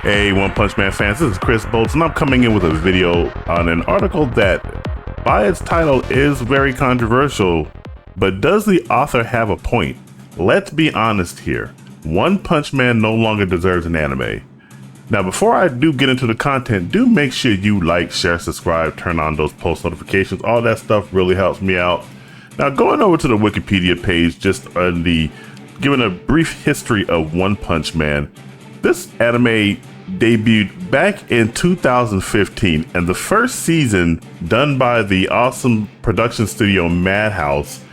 Hey, One Punch Man fans, this is Chris Bolts, and I'm coming in with a video on an article that, by its title, is very controversial. But does the author have a point? Let's be honest here. One Punch Man no longer deserves an anime. Now, before I do get into the content, do make sure you like, share, subscribe, turn on those post notifications. All that stuff really helps me out. Now, going over to the Wikipedia page, just giving a brief history of One Punch Man. This anime debuted back in 2015, and the first season, done by the awesome production studio Madhouse,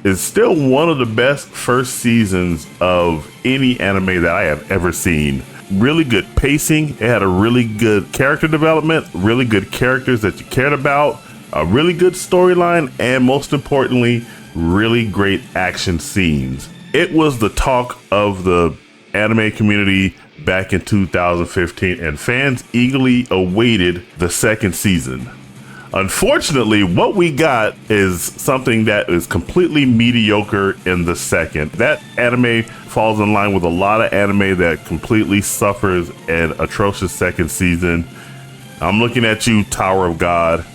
is still one of the best first seasons of any anime that I have ever seen. Really good pacing. It had a really good character development, really good characters that you cared about, a really good storyline, and most importantly, really great action scenes. It was the talk of the anime community back in 2015, and fans eagerly awaited the second season. Unfortunately, what we got is something that is completely mediocre in the second. That anime falls in line with a lot of anime that completely suffers an atrocious second season. I'm looking at you, Tower of God,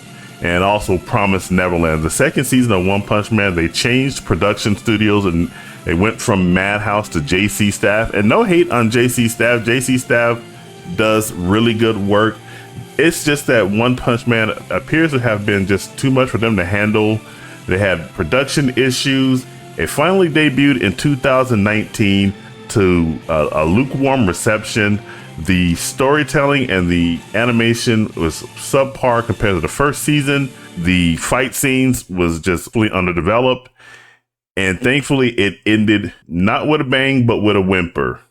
and also Promised Neverland. The second season of One Punch Man, they changed production studios and they went from Madhouse to JC Staff, and no hate on JC Staff. JC Staff does really good work. It's just that One Punch Man appears to have been just too much for them to handle. They had production issues. It finally debuted in 2019 to a lukewarm reception. The storytelling and the animation was subpar compared to the first season. The fight scenes was just fully underdeveloped. And thankfully, it ended not with a bang, but with a whimper.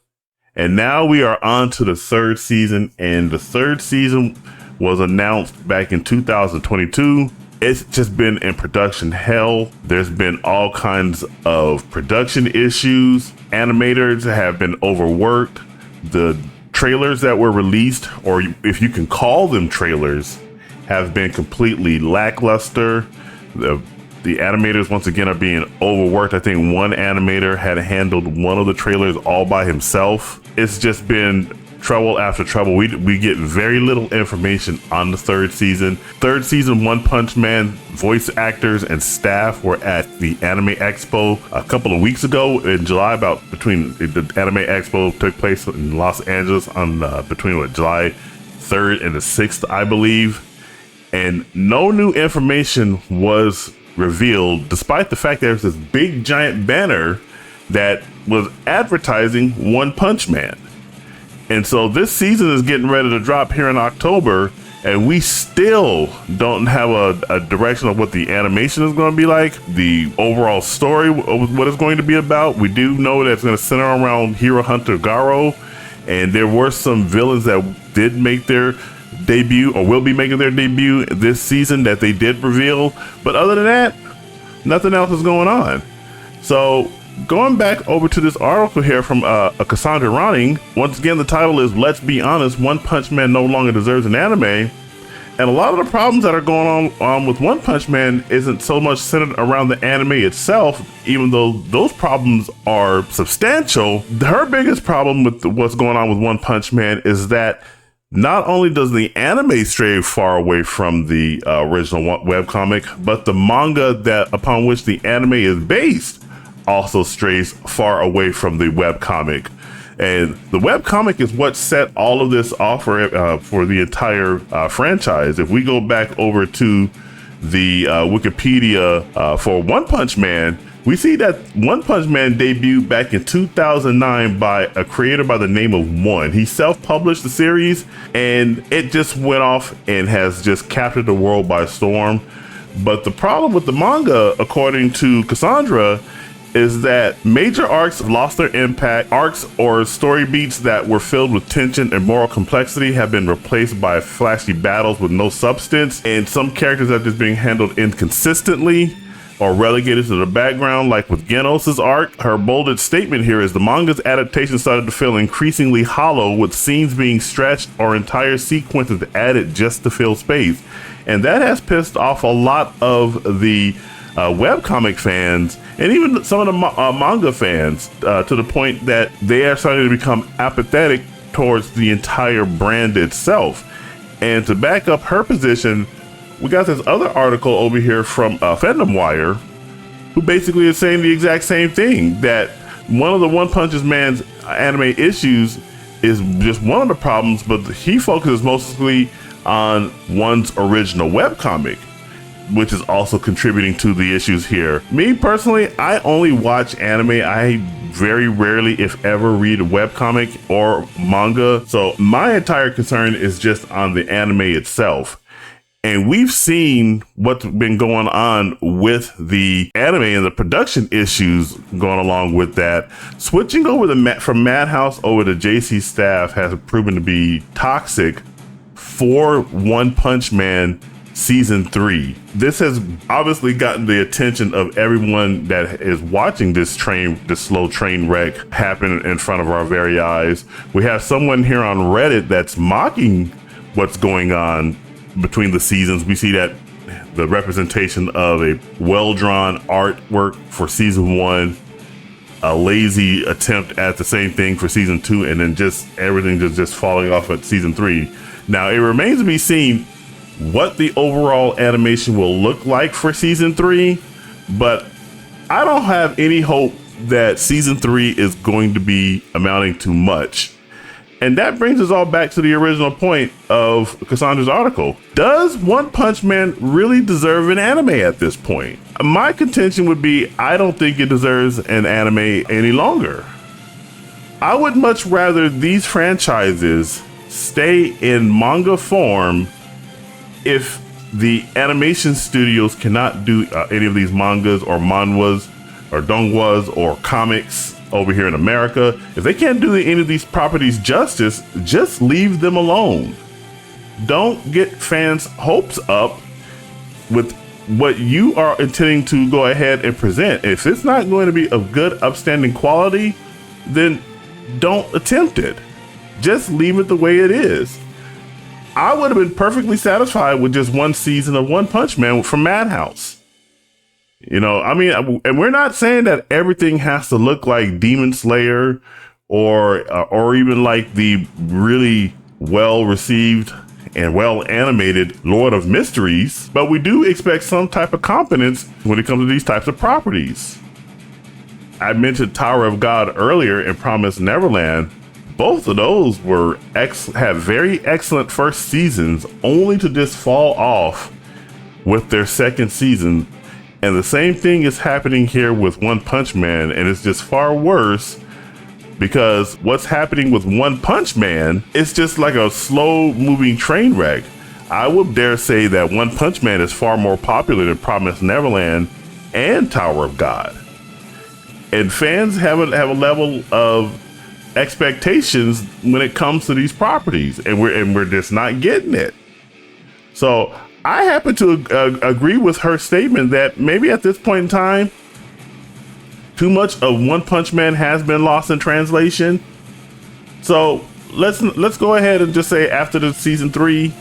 And now we are on to the third season. And the third season was announced back in 2022. It's just been in production hell. There's been all kinds of production issues. Animators have been overworked. The trailers that were released, or if you can call them trailers, have been completely lackluster. The animators, once again, are being overworked. I think one animator had handled one of the trailers all by himself. It's just been trouble after trouble. We get very little information on the third season. Third season One Punch Man voice actors and staff were at the Anime Expo a couple of weeks ago in July. Between the Anime Expo took place in Los Angeles on between July 3rd and the 6th, I believe. And no new information was revealed, despite the fact there's this big giant banner that was advertising One Punch Man. And so this season is getting ready to drop here in October, and we still don't have a direction of what the animation is going to be like, the overall story of what it's going to be about. We do know that it's going to center around Hero Hunter Garo, and there were some villains that did make their debut or will be making their debut this season that they did reveal. But other than that, nothing else is going on. So going back over to this article here from Cassandra Ronning, once again, the title is Let's Be Honest, One Punch Man No Longer Deserves an Anime. And a lot of the problems that are going on with One Punch Man isn't so much centered around the anime itself, even though those problems are substantial. Her biggest problem with what's going on with One Punch Man is that not only does the anime stray far away from the original webcomic, but the manga upon which the anime is based also strays far away from the webcomic. And the webcomic is what set all of this off for the entire franchise. If we go back over to the Wikipedia for One Punch Man, we see that One Punch Man debuted back in 2009 by a creator by the name of One. He self-published the series, and it just went off and has just captured the world by storm. But the problem with the manga, according to Cassandra, is that major arcs have lost their impact. Arcs or story beats that were filled with tension and moral complexity have been replaced by flashy battles with no substance, and some characters are just being handled inconsistently or relegated to the background, like with Genos' arc. Her bolded statement here is the manga's adaptation started to feel increasingly hollow, with scenes being stretched or entire sequences added just to fill space. And that has pissed off a lot of the webcomic fans and even some of the manga fans to the point that they are starting to become apathetic towards the entire brand itself. And to back up her position, we got this other article over here from Fandom Wire, who basically is saying the exact same thing, that one of the One Punch Man's anime issues is just one of the problems, but he focuses mostly on one's original webcomic, which is also contributing to the issues here. Me personally, I only watch anime. I very rarely, if ever, read a webcomic or manga. So my entire concern is just on the anime itself. And we've seen what's been going on with the anime and the production issues going along with that. Switching over from Madhouse over to JC Staff has proven to be toxic for One Punch Man Season 3. This has obviously gotten the attention of everyone that is watching this slow train wreck happen in front of our very eyes. We have someone here on Reddit that's mocking what's going on between the seasons. We see that the representation of a well-drawn artwork for season 1, a lazy attempt at the same thing for season 2, and then just everything just falling off at season 3. Now it remains to be seen what the overall animation will look like for season 3, but I don't have any hope that season 3 is going to be amounting to much. And that brings us all back to the original point of Cassandra's article. Does One Punch Man really deserve an anime at this point? My contention would be, I don't think it deserves an anime any longer. I would much rather these franchises stay in manga form if the animation studios cannot do any of these mangas or manhwas or donghwas or comics over here in America. If they can't do any of these properties justice, just leave them alone. Don't get fans' hopes up with what you are intending to go ahead and present. If it's not going to be of good, upstanding quality, then don't attempt it. Just leave it the way it is. I would have been perfectly satisfied with just one season of One Punch Man from Madhouse. You know, I mean, and we're not saying that everything has to look like Demon Slayer or even like the really well received and well animated Lord of Mysteries, but we do expect some type of competence when it comes to these types of properties. I mentioned Tower of God earlier and Promised Neverland. Both of those have very excellent first seasons, only to just fall off with their second season. And the same thing is happening here with One Punch Man, and it's just far worse because what's happening with One Punch Man is just like a slow moving train wreck. I would dare say that One Punch Man is far more popular than Promised Neverland and Tower of God. And fans have a level of expectations when it comes to these properties, and we're just not getting it. So I happen to agree with her statement that maybe at this point in time, too much of One Punch Man has been lost in translation. So let's go ahead and just say after the season 3,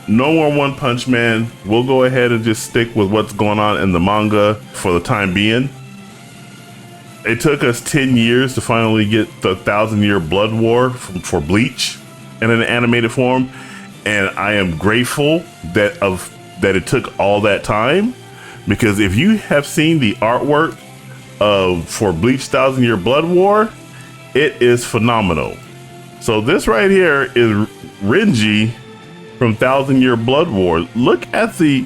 no more One Punch Man. We'll go ahead and just stick with what's going on in the manga for the time being. It took us 10 years to finally get the 1,000-year Blood War for Bleach in an animated form. And I am grateful that it took all that time, because if you have seen the artwork for Bleach 1,000-year Blood War, it is phenomenal. So this right here is Renji from 1,000-year Blood War. Look at the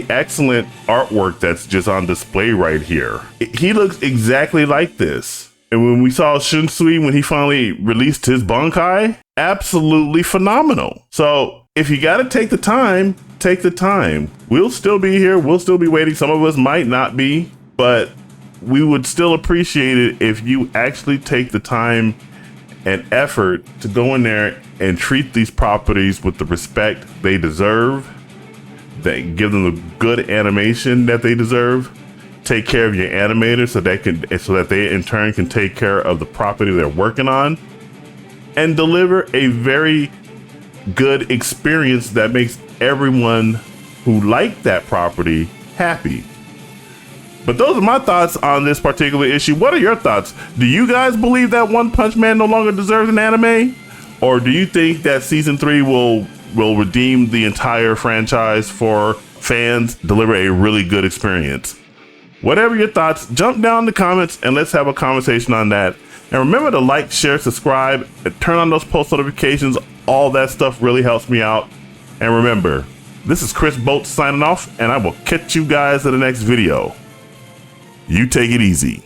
excellent artwork that's just on display right here. He looks exactly like this. And when we saw Shunsui, when he finally released his Bankai, absolutely phenomenal. So if you got to take the time, take the time. We'll still be here. We'll still be waiting. Some of us might not be, but we would still appreciate it if you actually take the time and effort to go in there and treat these properties with the respect they deserve. That give them the good animation that they deserve. Take care of your animators so that they in turn can take care of the property they're working on, and deliver a very good experience that makes everyone who liked that property happy. But those are my thoughts on this particular issue. What are your thoughts? Do you guys believe that One Punch Man no longer deserves an anime? Or do you think that season 3 will redeem the entire franchise for fans, deliver a really good experience? Whatever your thoughts, jump down in the comments and let's have a conversation on that. And remember to like, share, subscribe, and turn on those post notifications. All that stuff really helps me out. And remember, this is Chris Bolt signing off, and I will catch you guys in the next video. You take it easy.